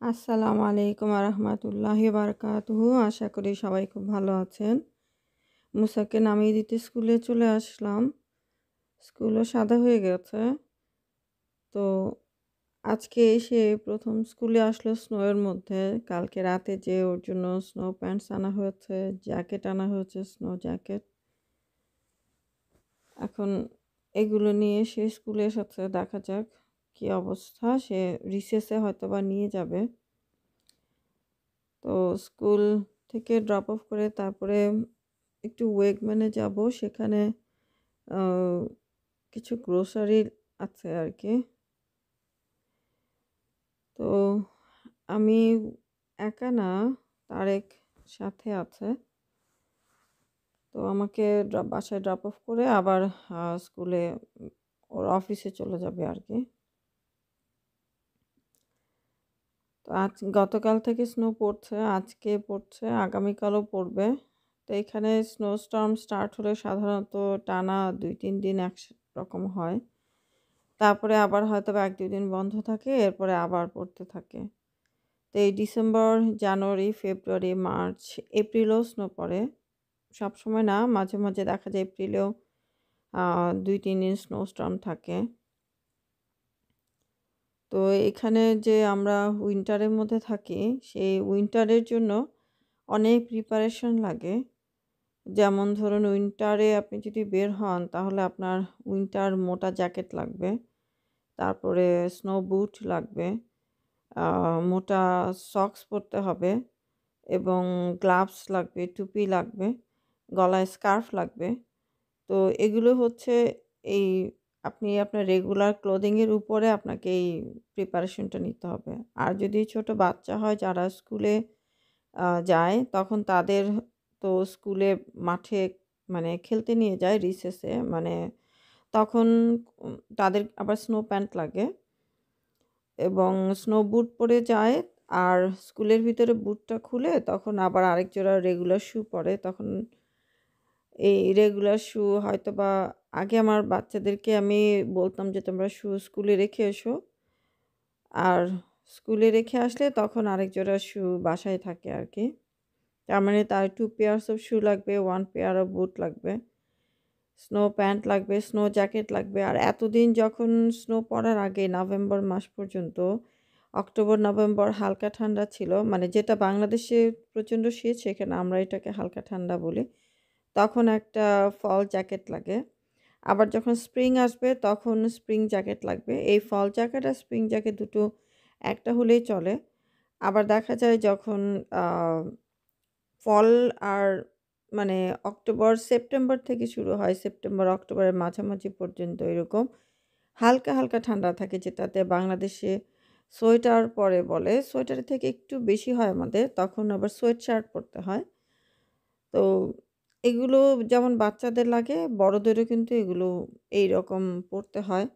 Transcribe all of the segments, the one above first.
আসসালামু আলাইকুম রহমতুল্লাহি বারকাতুহু। আশা করি সবাই খুব ভালো আছেন। মুসাকে নামিয়ে দিতে স্কুলে চলে আসলাম। স্কুলও সাদা হয়ে গেছে। তো আজকে এসে প্রথম স্কুলে আসলো স্নোয়ের মধ্যে। কালকে রাতে যে ওর জন্য স্নো প্যান্টস আনা হয়েছে, জ্যাকেট আনা হয়েছে, স্নো জ্যাকেট। এখন এগুলো নিয়ে সে স্কুলে এসেছে, দেখা যাক কি অবস্থা। সে রিসেসে হয়তো বা নিয়ে যাবে। তো স্কুল থেকে ড্রপ অফ করে তারপরে একটু ওয়েগম্যানে যাব। সেখানে আহ, কিছু গ্রোসারি আছে আর কি। তো আমি একা না, তারেক সাথে আছে। তো আমাকে বাসায় ড্রপ অফ করে আবার স্কুলে ওর অফিসে চলে যাবে আর কি। তো গতকাল থেকে স্নো পড়ছে, আজকে পড়ছে, আগামীকালও পড়বে। তো এখানে স্নো স্টর্ম স্টার্ট হলে সাধারণত টানা 2-3 দিন একরকম হয়। তারপরে আবার হয়তো বা 1-2 দিন বন্ধ থাকে, এরপরে আবার পড়তে থাকে। তো এই ডিসেম্বর, জানুয়ারি, ফেব্রুয়ারি, মার্চ, এপ্রিলেও স্নো পড়ে। সবসময় না, মাঝে মাঝে দেখা যায় এপ্রিলেও 2-3 দিন স্নো স্টর্ম থাকে। তো এখানে যে আমরা উইন্টারের মধ্যে থাকি, সেই উইন্টারের জন্য অনেক প্রিপারেশন লাগে। যেমন ধরুন, উইন্টারে আপনি যদি বের হন তাহলে আপনার উইন্টার মোটা জ্যাকেট লাগবে, তারপরে স্নো বুট লাগবে, মোটা সক্স পরতে হবে এবং গ্লাভস লাগবে, টুপি লাগবে, গলায় স্কার্ফ লাগবে। তো এগুলো হচ্ছে এই আপনি আপনার রেগুলার ক্লোদিংয়ের উপরে আপনাকে এই প্রিপারেশনটা নিতে হবে। আর যদি ছোট বাচ্চা হয় যারা স্কুলে যায়, তখন তাদের তো স্কুলে মাঠে মানে খেলতে নিয়ে যায় রিসেসে, মানে তখন তাদের আবার স্নো প্যান্ট লাগে এবং স্নো বুট পরে যায়। আর স্কুলের ভিতরে বুটটা খুলে তখন আবার আরেক জোড়া রেগুলার শু পরে। তখন এই রেগুলার শু হয়তো বা আগে আমার বাচ্চাদেরকে আমি বলতাম যে তোমরা শু স্কুলে রেখে এসো, আর স্কুলে রেখে আসলে তখন আরেক জোড়া শু বাসায় থাকে আর কি। তার মানে তার 2 পেয়ার্স অফ শু লাগবে, 1 পেয়ার অফ বুট লাগবে, স্নো প্যান্ট লাগবে, স্নো জ্যাকেট লাগবে। আর এতদিন যখন স্নো পড়ার আগে নভেম্বর মাস পর্যন্ত, অক্টোবর নভেম্বর হালকা ঠান্ডা ছিল, মানে যেটা বাংলাদেশে প্রচণ্ড শীত সেখানে আমরা এটাকে হালকা ঠান্ডা বলি। তখন একটা ফল জ্যাকেট লাগে। আবার যখন স্প্রিং আসবে তখন স্প্রিং জ্যাকেট লাগবে। এই ফল জ্যাকেট আর স্প্রিং জ্যাকেট দুটো একটা হলেই চলে। আবার দেখা যায় যখন ফল আর মানে অক্টোবর সেপ্টেম্বর থেকে শুরু হয়, সেপ্টেম্বর অক্টোবরের মাঝামাঝি পর্যন্ত এরকম হালকা হালকা ঠান্ডা থাকে, যেটাতে বাংলাদেশে সোয়েটার পরে বলে। সোয়েটারের থেকে একটু বেশি হয় আমাদের, তখন আবার সোয়েট শার্ট পরতে হয়। তো এগুলো যেমন বাচ্চাদের লাগে, বড়দেরও কিন্তু এগুলো এই রকম পরতে হয়।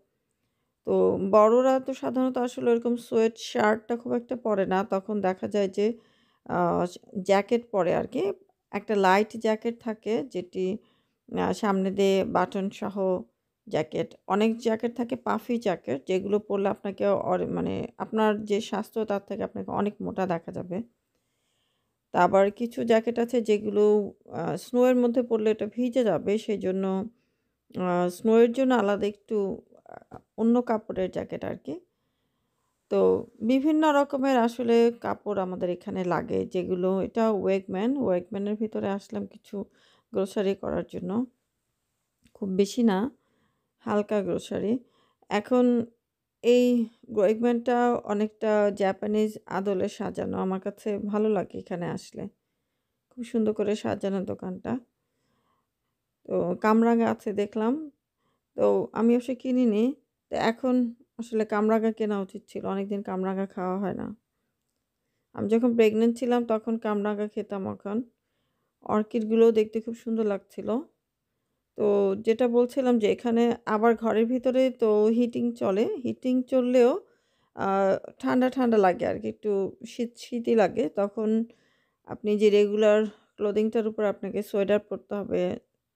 তো বড়রা তো সাধারণত আসলে এরকম সোয়েট শার্টটা খুব একটা পরে না, তখন দেখা যায় যে জ্যাকেট পরে আর কি। একটা লাইট জ্যাকেট থাকে যেটি সামনে দিয়ে বাটন সহ জ্যাকেট। অনেক জ্যাকেট থাকে পাফি জ্যাকেট, যেগুলো পরলে আপনাকে মানে আপনার যে স্বাস্থ্য তার থেকে আপনাকে অনেক মোটা দেখা যাবে। তা আবার কিছু জ্যাকেট আছে যেগুলো স্নোয়ের মধ্যে পরলে এটা ভিজে যাবে, সেই জন্য স্নোয়ের জন্য আলাদা একটু অন্য কাপড়ের জ্যাকেট আর কি। তো বিভিন্ন রকমের আসলে কাপড় আমাদের এখানে লাগে, যেগুলো এটা ওয়েগম্যানের ভিতরে আসলাম কিছু গ্রোসারি করার জন্য। খুব বেশি না, হালকা গ্রোসারি। এখন এই ওয়েগম্যানটা অনেকটা জাপানিজ আদলে সাজানো, আমার কাছে ভালো লাগে এখানে আসলে। খুব সুন্দর করে সাজানো দোকানটা। তো কামরাঙা আছে দেখলাম। তো আমি অবশ্য কিনিনি। তো এখন আসলে কামরাঙা কেনা উচিত ছিল, অনেকদিন কামরাঙা খাওয়া হয় না। আমি যখন প্রেগনেন্ট ছিলাম তখন কামরাঙা খেতাম। এখন অর্কিডগুলোও দেখতে খুব সুন্দর লাগছিল। তো যেটা বলছিলাম যে এখানে আবার ঘরের ভিতরে তো হিটিং চলে। হিটিং চললেও আ ঠান্ডা ঠান্ডা লাগে আরকি। একটু শীত শীতই লাগে। তখন আপনি যে রেগুলার ক্লোদিংটার উপর আপনাকে সোয়েটার পরতে হবে,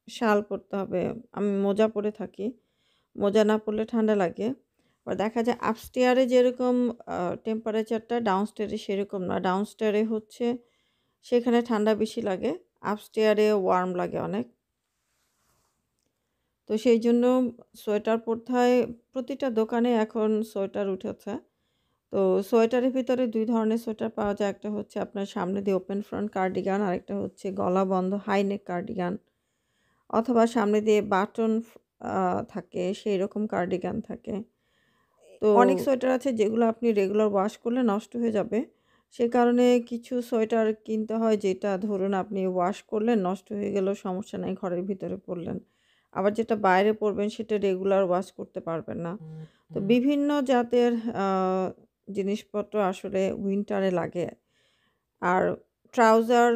শাল পরতে হবে। আমি মোজা পরে থাকি। মোজা না পরলে ঠান্ডা লাগে। দেখা যায় আপস্টেয়ারে যেরকম টেম্পারেচারটা ডাউনস্টেয়ারে সেরকম না। ডাউনস্টেয়ারে হচ্ছে সেখানে ঠান্ডা বেশি লাগে। আপস্টেয়ারে ওয়ার্ম লাগে অনেক। তো সেইজন্য সোয়েটার পরতে হয়। প্রতিটা দোকানে এখন সোয়েটার উঠেছে। তো সোয়েটারের ভিতরে ২ ধরনের সোয়েটার পাওয়া যায়। একটা হচ্ছে আপনার সামনে দিয়ে ওপেন ফ্রন্ট কার্ডিগান, আরেকটা হচ্ছে গলা বন্ধ হাই নেক কার্ডিগান। অথবা সামনে দিয়ে বাটন আ থাকে সেইরকম কার্ডিগান থাকে। তো অনেক সোয়েটার আছে যেগুলো আপনি রেগুলার ওয়াশ করলে নষ্ট হয়ে যাবে। সে কারণে কিছু সোয়েটার কিনতে হয় যেটা ধরুন আপনি ওয়াশ করলেন, নষ্ট হয়ে গেলেও সমস্যা নাই, ঘরের ভিতরে পরলেন। আবার যেটা বাইরে পরবেন সেটা রেগুলার ওয়াশ করতে পারবেন না। তো বিভিন্ন জাতের আ জিনিসপত্র আসলে উইন্টারে লাগে। আর ট্রাউজার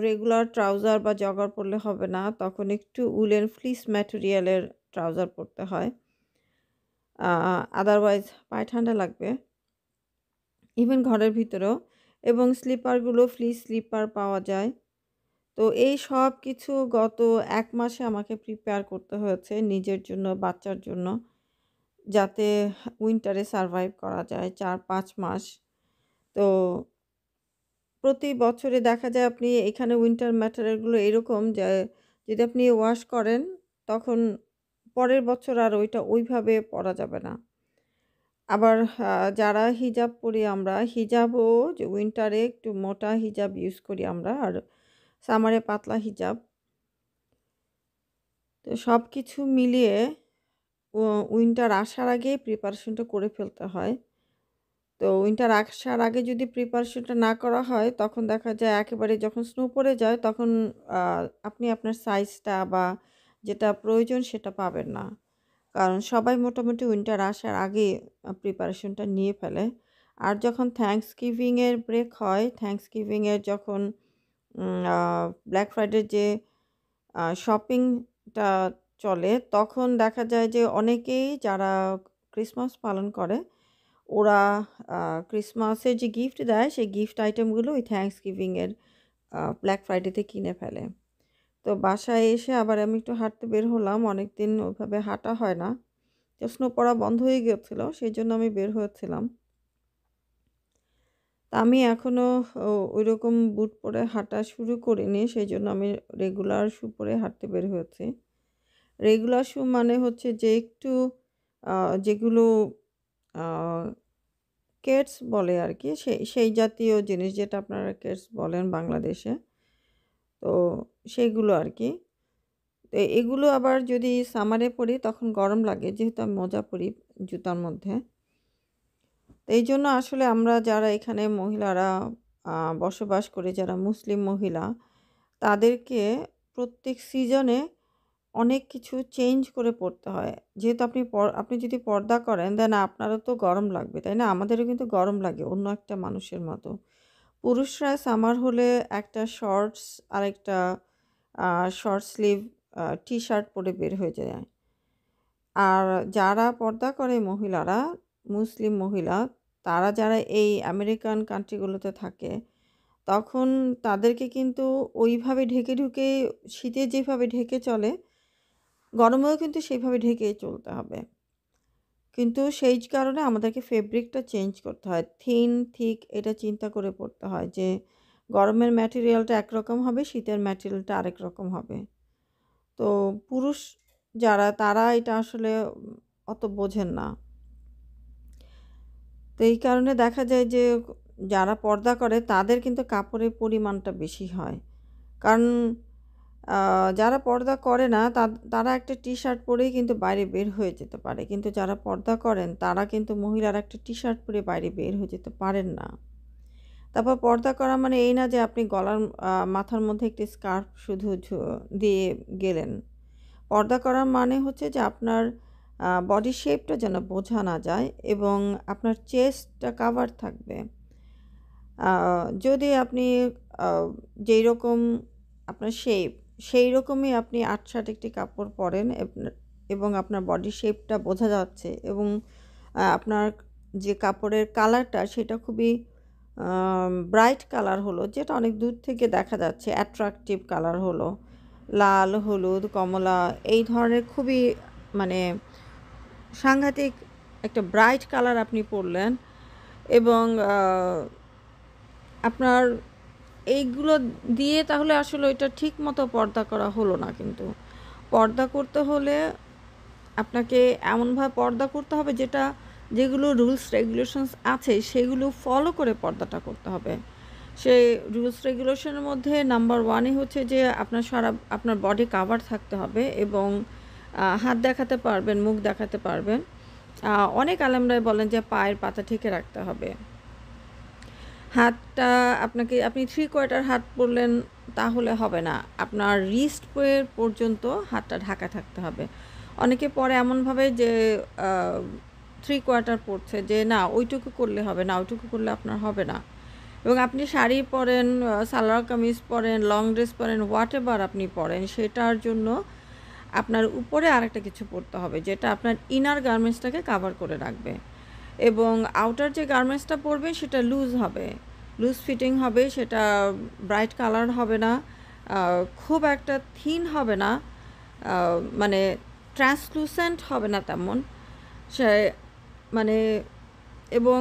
রেগুলার ট্রাউজার বা জগার পরলে হবে না। তখন একটু উলেন ফ্লিস ম্যাটেরিয়ালের ট্রাউজার পরতে হয়। আ আদারওয়াইজ পায়ে ঠান্ডা লাগবে। ইভেন ঘরের ভিতরেও এবং স্লিপারগুলো ফ্লিস স্লিপার পাওয়া যায়। তো এই সবকিছু গত ১ মাসে আমাকে প্রিপেয়ার করতে হয়েছে নিজের জন্য, বাচ্চার জন্য। যাতে উইন্টারে সারভাইভ করা যায় ৪-৫ মাস। তো প্রতি বছরে দেখা যায় আপনি এখানে উইন্টার ম্যাটেরিয়ালগুলো এরকম যে যদি আপনি ওয়াশ করেন তখন পরের বছর আর ওইটা ওইভাবে পরা যাবে না। আবার যারা হিজাব পরি আমরা, হিজাবও যে উইন্টারে একটু মোটা হিজাব ইউজ করি আমরা আর সামারে পাতলা হিজাব। তো সবকিছু মিলিয়ে ও উইন্টার আসার আগেই প্রিপারেশনটা করে ফেলতে হয়। তো উইন্টার আসার আগে যদি প্রিপারেশনটা না করা হয় তখন দেখা যায় একেবারে যখন স্নো পড়ে যায় তখন আ আপনি আপনার সাইজটা বা যেটা প্রয়োজন সেটা পাবেন না। কারণ সবাই মোটামুটি উইন্টার আসার আগেই প্রিপারেশনটা নিয়ে ফেলে। আর যখন থ্যাঙ্কসগিভিং এর ব্রেক হয়, থ্যাঙ্কসগিভিং এর যখন ব্ল্যাক ফ্রাইডে যে শপিংটা চলে তখন দেখা যায় যে অনেকেই যারা ক্রিসমাস পালন করে ওরা আ ক্রিসমাসের যে গিফট দেয় সেই গিফট আইটেমগুলো ওই থ্যাঙ্কসগিভিং এর ব্ল্যাক ফ্রাইডেতে কিনে ফেলে। তো বাসায় এসে আবার আমি একটু হাঁটতে বের হলাম। অনেকদিন ওইভাবে হাঁটা হয় না। তো স্নো পড়া বন্ধ হয়ে গিয়েছিল। সেজন্য আমি বের হয়েছিলাম। তা আমি এখনো ঐরকম বুট পরে হাঁটা শুরু করিনি। সেজন্য আমি রেগুলার শু পরে হাঁটতে বের হয়েছি। রেগুলার শু মানে হচ্ছে যে একটু আ যেগুলো আ কেডস বলে আরকি। সেই জাতীয় জিনিস যেটা আপনারা কেডস বলেন বাংলাদেশে। তো সেগুলো আরকি। তো এগুলো আবার যদি সামারে পড়ি তখন গরম লাগে যেহেতু আমি মোজা পরি জুতার মধ্যে। তো এইজন্য আসলে আমরা যারা এখানে মহিলারা আ বসবাস করি যারা মুসলিম মহিলা তাদেরকে প্রত্যেক সিজনে অনেক কিছু চেঞ্জ করে পড়তে হয়। যেহেতু আপনি যদি পর্দা করেন দেন আপনারও তো গরম লাগবে, তাই না? আমাদেরও কিন্তু গরম লাগে অন্য একটা মানুষের মতো। পুরুষরা সামার হলে একটা শর্টস আরেকটা আ শর্ট স্লিভ টি-শার্ট পরে বের হয়ে যায়। আর যারা পর্দা করে মহিলারা, মুসলিম মহিলা, তারা যারা এই আমেরিকান কান্ট্রিগুলোতে থাকে, তখন তাদেরকে কিন্তু ওইভাবে ঢেকে ঢুকে শীতে যেভাবে ঢেকে চলে, গরমেও কিন্তু সেইভাবে ঢেকেই চলতে হবে। কিন্তু সেই কারণে আমাদেরকে ফেব্রিকটা চেঞ্জ করতে হয়। থিন, থিক এটা চিন্তা করে পড়তে হয় যে গরমের ম্যাটেরিয়ালটা একরকম হবে, শীতের ম্যাটেরিয়ালটা আরেক রকম হবে। তো পুরুষ যারা তারা এটা আসলে অত বোঝেন না। তো এই কারণে দেখা যায় যে যারা পর্দা করে তাদের কিন্তু কাপড়ের পরিমাণটা বেশি হয়। কারণ আ যারা পর্দা করে না তারা একটা টি-শার্ট পরেই কিন্তু বাইরে বের হয়ে যেতে পারে। কিন্তু যারা পর্দা করেন তারা কিন্তু মহিলারা একটা টি-শার্ট পরে বাইরে বের হয়ে যেতে পারেন না। তারপর পর্দা করা মানে এই না যে আপনি মাথার মধ্যে একটি স্কার্ফ শুধু দিয়ে গেলেন। পর্দা করার মানে হচ্ছে যে আপনার বডি শেপটা যেন বোঝা না যায় এবং আপনার চেস্টটা কাভার থাকবে। আ যদি আপনি আ যেইরকম আপনার শেপ, সেই রকমই আপনি আঁটসাঁট একটি কাপড় পরেন এবং আপনার বডি শেপটা বোঝা যাচ্ছে এবং আপনার যে কাপড়ের কালারটা সেটা খুবই ব্রাইট কালার হলো, যেটা অনেক দূর থেকে দেখা যাচ্ছে অ্যাট্রাকটিভ কালার হলো। লাল, হলুদ, কমলা এই ধরনের খুবই মানে সাংঘাতিক একটা ব্রাইট কালার আপনি পরলেন এবং আপনার এইগুলো দিয়ে তাহলে আসলে ওইটা ঠিক মতো পর্দা করা হলো না কিন্তু। পর্দা করতে হলে আপনাকে এমনভাবে পর্দা করতে হবে যেগুলো রুলস রেগুলেশনস আছে সেগুলো ফলো করে পর্দাটা করতে হবে। সেই রুলস রেগুলেশনের মধ্যে নাম্বার 1 হচ্ছে যে আপনার বডি কাভার থাকতে হবে এবং হাত দেখাতে পারবেন, মুখ দেখাতে পারবেন। অনেক আলেমরাই বলেন যে পায়ের পাতা ঠেকে রাখতে হবে। হাতটা আপনি 3/4 হাত পরলেন তাহলে হবে না। আপনার রিস্ট পর্যন্ত হাতটা ঢাকা থাকতে হবে। অনেকে পরে এমনভাবে যে 3/4 পরছে যে না ওইটুকু করলে হবে না, ওইটুকু করলে আপনার হবে না। এবং আপনি শাড়ি পরেন, সালোয়ার কামিজ পরেন, লং ড্রেস পরেন, হোয়াটএভার আপনি পরেন সেটার জন্য আপনার উপরে আরেকটা কিছু পরতে হবে যেটা আপনার ইনার গার্মেন্টসটাকে কাভার করে রাখবে এবং আউটার যে গার্মেন্টসটা পরবেন সেটা লুজ হবে, লুজ ফিটিং হবে, সেটা ব্রাইট কালার হবে না, খুব একটা থিন হবে না, মানে ট্রান্সলুসেন্ট হবে না তেমন সে মানে এবং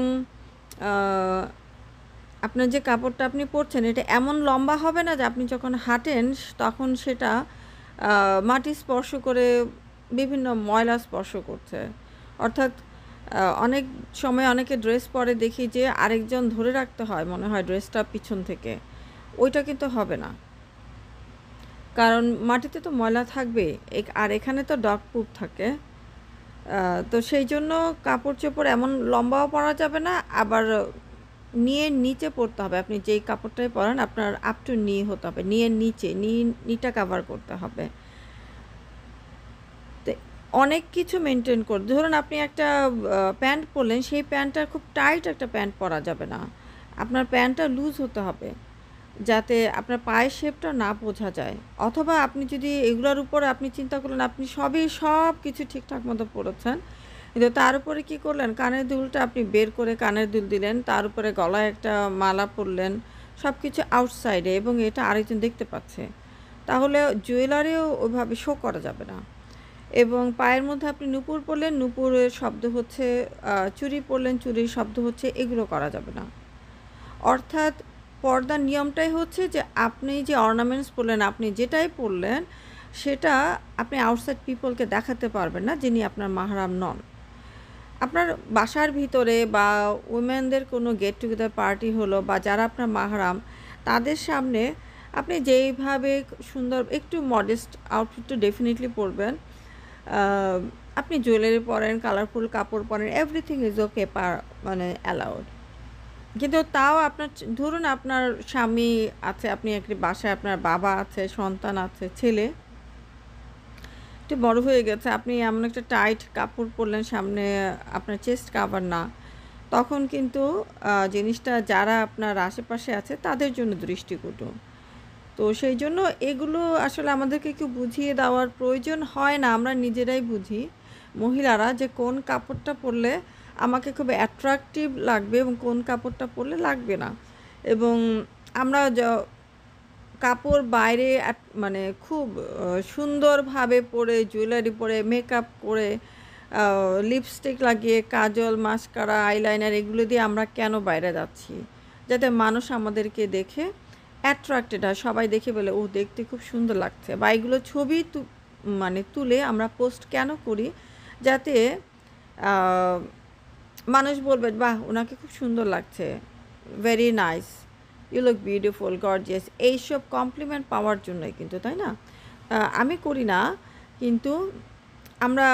আপনার যে কাপড়টা আপনি পরছেন এটা এমন লম্বা হবে না যে আপনি যখন হাঁটেন তখন সেটা মাটি স্পর্শ করে বিভিন্ন ময়লা স্পর্শ করছে। অর্থাৎ অনেক সময় অনেকে ড্রেস পরে দেখি যে আরেকজন ধরে রাখতে হয় মনে হয় ড্রেসটা পিছন থেকে। ওইটা কিন্তু হবে না। কারণ মাটিতে তো ময়লা থাকবেই। আর এখানে তো ডগ পুপ থাকে। তো সেই জন্য কাপড়-চোপড় এমন লম্বাও পরা যাবে না, আবার নিচে পরতে হবে। আপনি যেই কাপড়টাই পরেন আপনার আপ টু নি হতে হবে। নিচে, নিটা কাভার করতে হবে। তো অনেক কিছু মেইনটেইন ধরুন আপনি একটা প্যান্ট পরলেন, সেই প্যান্টটা খুব টাইট একটা প্যান্ট পরা যাবে না। আপনার প্যান্টটা লুজ হতে হবে। যাতে আপনার পায়ের শেপটা না বোঝা যায়। অথবা আপনি যদি এগুলোর উপরে আপনি চিন্তা করলেন আপনি সব কিছু ঠিকঠাক মতো পড়েছেন। কিন্তু তার উপরে কি করলেন কানের দুলটা আপনি বের করে কানের দুল দিলেন। তার উপরে গলায় একটা মালা পরলেন। সবকিছু আউটসাইডে এবং এটা আরেকজন দেখতে পাচ্ছে। তাহলে জুয়েলারিও ওইভাবে শো করা যাবে না। এবং পায়ের মধ্যে আপনি নূপুর পরলেন, নূপুরের শব্দ হচ্ছে চুড়ি পরলেন, চুড়ির শব্দ হচ্ছে এগুলো করা যাবে না। অর্থাৎ পর্দার নিয়মটাই হচ্ছে যে আপনি যে অর্নামেন্টস পরলেন, আপনি যেটাই পরলেন সেটা আপনি আউটসাইড পিপলকে দেখাতে পারবেন না যিনি আপনার মাহরাম নন। আপনার বাসার ভিতরে বা উইমেনদের কোনো গেট টুগেদার পার্টি হলো বা যারা আপনার মাহরাম তাদের সামনে আপনি যেইভাবে সুন্দর একটু মডেস্ট আউটফিট তো ডেফিনিটলি পরবেন। আপনি জুয়েলারি পরেন, কালারফুল কাপড় পরেন, এভরিথিং ইজ ওকে মানে অ্যালাউড। কিন্তু তাও ধরুন আপনার স্বামী আছে, আপনি একটি বাসায় আপনার বাবা আছে, সন্তান আছে, ছেলে একটু বড় হয়ে গেছে, আপনি এমন একটা টাইট কাপড় পরলেন সামনে আপনার চেস্ট কাভার না, তখন কিন্তু জিনিসটা যারা আপনার আশেপাশে আছে তাদের জন্য দৃষ্টিকটু। তো সেই জন্য এগুলো আসলে আমাদেরকে একটু বুঝিয়ে দেওয়ার প্রয়োজন হয় না, আমরা নিজেরাই বুঝি মহিলারা যে কোন কাপড়টা পরলে আমাকে খুব অ্যাট্রাকটিভ লাগবে এবং কোন কাপড়টা পরলে লাগবে না। এবং আমরা কাপড় বাইরে মানে খুব সুন্দরভাবে পরে জুয়েলারি পরে মেকআপ করে লিপস্টিক লাগিয়ে কাজল মাস্কারা আইলাইনার এগুলো দিয়ে আমরা কেন বাইরে যাচ্ছি? যাতে মানুষ আমাদেরকে দেখে অ্যাট্রাক্টেড হয়, সবাই দেখে বলে ও দেখতে খুব সুন্দর লাগছে, বা এগুলো ছবি মানে তুলে আমরা পোস্ট কেন করি? যাতে মানুষ বলবে বাহ ওনাকে খুব সুন্দর লাগছে, very nice, you look beautiful, gorgeous, এইসব কমপ্লিমেন্ট পাওয়ার জন্যই কিন্তু, তাই না? আমি করি না, কিন্তু আমরা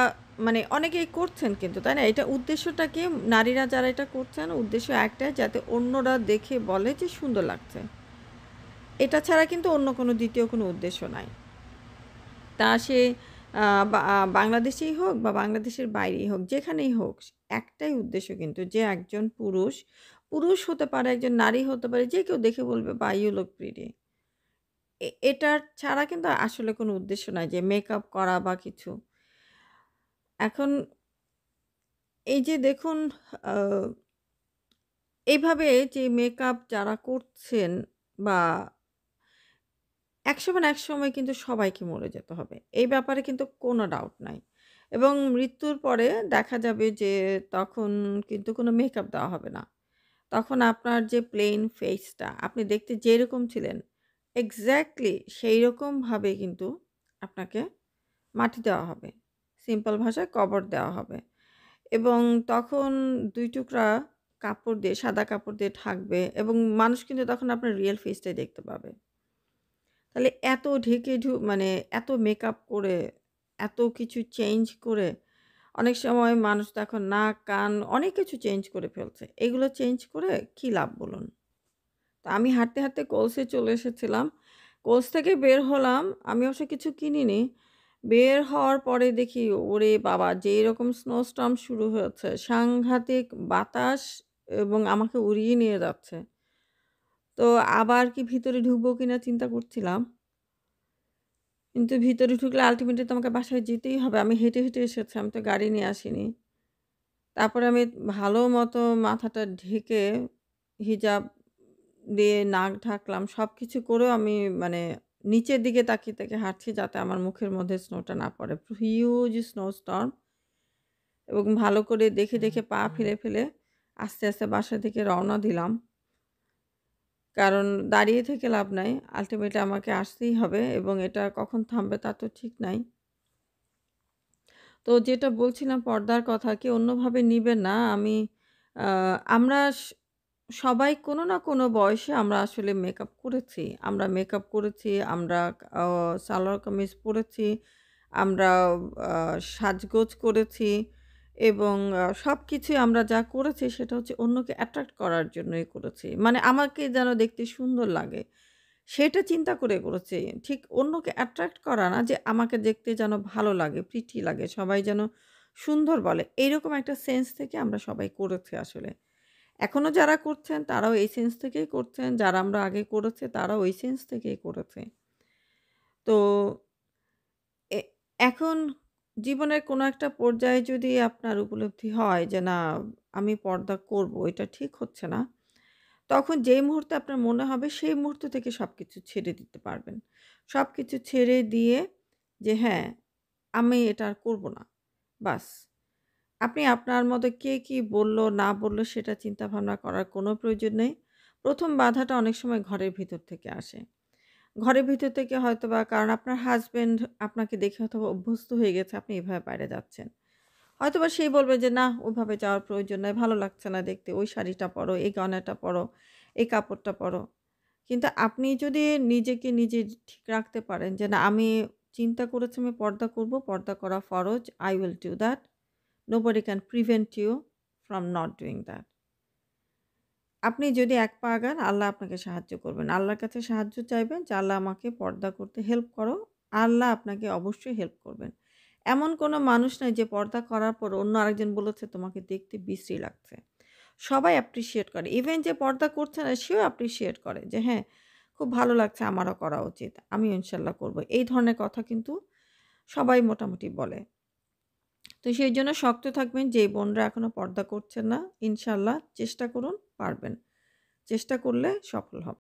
মানে অনেকেই করছেন কিন্তু, তাই না? এটা উদ্দেশ্যটা কি? নারীরা যারা এটা করছেন উদ্দেশ্য একটাই, যাতে অন্যরা দেখে বলে যে সুন্দর লাগছে। এটা ছাড়া কিন্তু অন্য কোনো দ্বিতীয় কোনো উদ্দেশ্য নাই। তা সে বাংলাদেশেই হোক বা বাংলাদেশের বাইরেই হোক, যেখানেই হোক, একটাই উদ্দেশ্য কিন্তু যে একজন পুরুষ হতে পারে, একজন নারী হতে পারে, যে কেউ দেখে বলবে বাহ! You look pretty. এটার ছাড়া কিন্তু আসলে কোনো উদ্দেশ্য নাই যে মেকআপ করা বা কিছু। এখন এই যে দেখুন আ এইভাবে যে মেকআপ যারা করছেন বা একসময় না একসময় কিন্তু সবাইকে মরে যেতে হবে। এই ব্যাপারে কিন্তু কোনো ডাউট নাই। এবং মৃত্যুর পরে দেখা যাবে যে তখন কিন্তু কোনো মেকআপ দেওয়া হবে না। তখন আপনার যে প্লেন ফেসটা আপনি দেখতে যেরকম ছিলেন এক্সাক্টলি সেইরকমভাবে কিন্তু আপনাকে মাটি দেওয়া হবে। সিম্পল ভাষায় কবর দেওয়া হবে এবং তখন ২ টুকরা কাপড় দিয়ে সাদা কাপড় দিয়ে ঢাকবে এবং মানুষ কিন্তু তখন আপনার রিয়াল ফেসটাই দেখতে পাবে। তাহলে এত ঢেকে মানে এত মেকআপ করে, এত কিছু চেঞ্জ করে অনেক সময় মানুষ তো এখন নাক, কান অনেক কিছু চেঞ্জ করে ফেলছে। এগুলো চেঞ্জ করে কি লাভ বলুন? তো আমি হাঁটতে, হাঁটতে কোলসে চলে এসেছিলাম। কোলস থেকে বের হলাম। আমি অবশ্য কিছু কিনিনি। বের হওয়ার পরে দেখি ওরে বাবা! যেই রকম স্নোস্টর্ম শুরু হয়েছে, সাংঘাতিক বাতাস এবং আমাকে উড়িয়ে নিয়ে যাচ্ছে। তো আবার কি ভিতরে ঢুকবো কিনা চিন্তা করছিলাম। কিন্তু ভিতরে ঢুকলে আল্টিমেটলি তো আমাকে বাসায় যেতেই হবে। আমি হেঁটে, হেঁটে এসেছি। আমি তো গাড়ি নিয়ে আসিনি। তারপরে আমি ভালো মতো মাথাটা ঢেকে হিজাব দিয়ে নাক ঢাকলাম। সবকিছু করেও আমি মানে নিচের দিকে তাকিয়ে, তাকিয়ে হাঁটছি যাতে আমার মুখের মধ্যে স্নোটা না পড়ে। হিউজ স্নো স্টর্ম এবং ভালো করে দেখে, দেখে পা ফেলে, ফেলে আস্তে, আস্তে বাসা থেকে রওনা দিলাম। কারণ দাঁড়িয়ে থেকে লাভ নাই। আল্টিমেটলি আমাকে আসতেই হবে এবং এটা কখন থামবে তা তো ঠিক নাই। তো যেটা বলছিলাম পর্দার কথা কেউ অন্যভাবে নিবেন না। আ আমরা সবাই কোনো না কোনো বয়সে আমরা আসলে মেকআপ করেছি। আমরা মেকআপ করেছি, আমরা আ সালোয়ার কামিজ পরেছি, আমরা আ সাজগোজ করেছি এবং সবকিছুই আমরা যা করেছি সেটা হচ্ছে অন্যকে অ্যাট্রাক্ট করার জন্যই করেছি। মানে আমাকে যেন দেখতে সুন্দর লাগে। সেটা চিন্তা করে করেছি। ঠিক অন্যকে অ্যাট্রাক্ট করা না যে আমাকে দেখতে যেন ভালো লাগে, প্রিটি লাগে। সবাই যেন সুন্দর বলে। এইরকম একটা সেন্স থেকে আমরা সবাই করেছি আসলে। এখনো যারা করছেন তারাও এই সেন্স থেকেই করছেন। যারা আমরা আগে করেছি তারাও ওই সেন্স থেকেই করেছে। তো এ এখন জীবনের কোনো একটা পর্যায়ে যদি আপনার উপলব্ধি হয় যে না আমি পর্দা করব, এটা ঠিক হচ্ছে না। তখন যেই মুহূর্তে আপনার মনে হবে সেই মুহূর্ত থেকে সবকিছু ছেড়ে দিতে পারবেন। সবকিছু ছেড়ে দিয়ে যে হ্যাঁ, আমি এটা আর করব না। বাস। আপনি আপনার মতো কে কি বলল না বলল সেটা চিন্তা ভাবনা করার কোনো প্রয়োজন নেই। ১ম বাধাটা অনেক সময় ঘরের ভিতর থেকে আসে। ঘরের ভিতর থেকে হয়তোবা কারণ আপনার হাসব্যান্ড আপনাকে দেখে হয়তোবা অভ্যস্ত হয়ে গেছে আপনি এভাবে বাইরে যাচ্ছেন। হয়তোবা সেই বলবে যে, "না, ওইভাবে যাওয়ার প্রয়োজন নাই। ভালো লাগছে না দেখতে। ওই শাড়িটা পরো, এই গয়নাটা পরো, এই কাপড়টা পরো।" কিন্তু আপনি যদি নিজেকে নিজে ঠিক রাখতে পারেন যে, "না, আমি চিন্তা করেছি আমি পর্দা করব। পর্দা করা ফরজ। I will do that. Nobody can prevent you from not doing that." আপনি যদি এক পা আগান, আল্লাহ আপনাকে সাহায্য করবেন। আল্লাহর কাছে সাহায্য চাইবেন যে, "আল্লাহ আমাকে পর্দা করতে হেল্প করো।" আল্লাহ আপনাকে অবশ্যই হেল্প করবেন। এমন কোনো মানুষ নাই যে পর্দা করার পর অন্য আরেকজন বলেছে, "তোমাকে দেখতে বিশ্রী লাগছে।" সবাই অ্যাপ্রিশিয়েট করে। ইভেন যে পর্দা করছে না সেও অ্যাপ্রিশিয়েট করে যে, "হ্যাঁ, খুব ভালো লাগছে, আমারও করা উচিত। আমিও ইনশাআল্লাহ করব।" এই ধরনের কথা কিন্তু সবাই মোটামুটি বলে। তো সেইজন্য শক্ত থাকবেন যে বোনরা এখনো পর্দা করছেন না, ইনশাআল্লাহ চেষ্টা করুন, পারবেন। চেষ্টা করলে সফল হবেন।